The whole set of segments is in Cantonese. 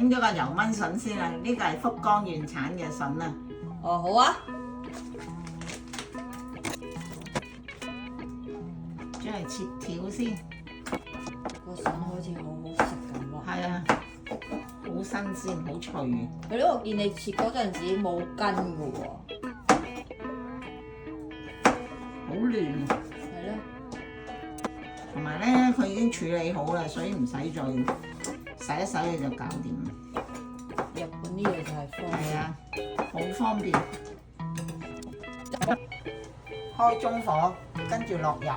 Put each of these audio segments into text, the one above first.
整咗個油炆筍先啦，呢個係福岡原產嘅筍啊。哦，好啊。將嚟切條先。個筍好似好好食咁喎。係啊，好新鮮，好脆嘅。係咯，我見你切嗰陣時冇根嘅喎。好嫩啊！係咯。同埋咧，佢已經處理好啦，所以唔使再洗一洗佢就搞掂。日本啲嘢就係方便。係啊，好方便。開中火，跟住落油。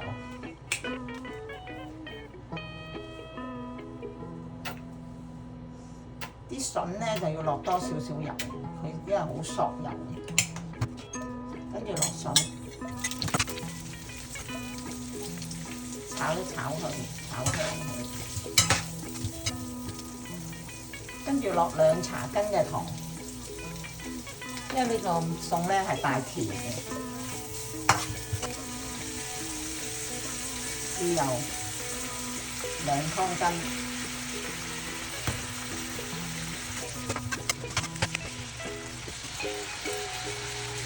啲筍咧就要落多少少油，佢因為好索油嘅。跟住落筍，炒一炒佢，炒香佢。跟住落2茶羹嘅糖，因為呢個餸咧係帶甜嘅。豉油2湯羹。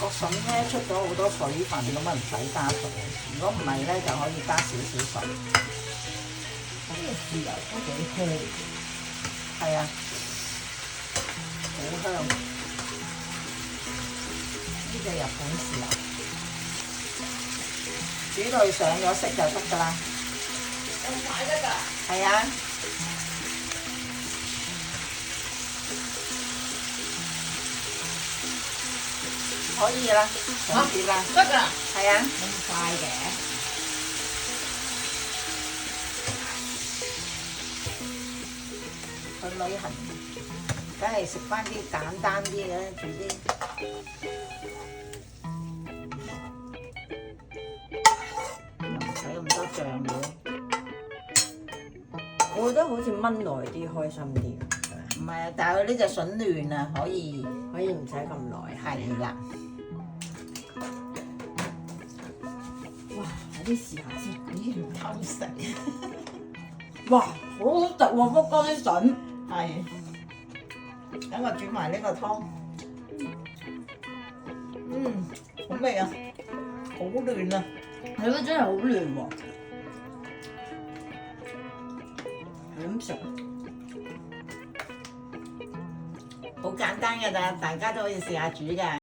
個筍咧出咗好多水分，咁啊唔使加水。如果唔係咧，就可以加少少水。呢個豉油都幾香，係啊，好香。呢隻日本豉油，煮到上咗色就得㗎啦。咁快得㗎？係啊。可以啦，上碟啦，得㗎。係啊，咁快嘅？去旅行，梗係食翻啲簡單啲嘅，煮啲又唔使咁多醬料。我覺得好似炆耐啲開心啲。唔係啊，但係佢呢隻筍嫩啊，可以唔使咁耐。係啦。哇！快啲試下先。咦，唔偷食？哇！好好食喎，福岡啲筍。係。等我煮埋呢個湯。好味啊！好嫩啊！係咯，真係好嫩喎。係咁食。好簡單㗎咋，大家都可以試下煮㗎。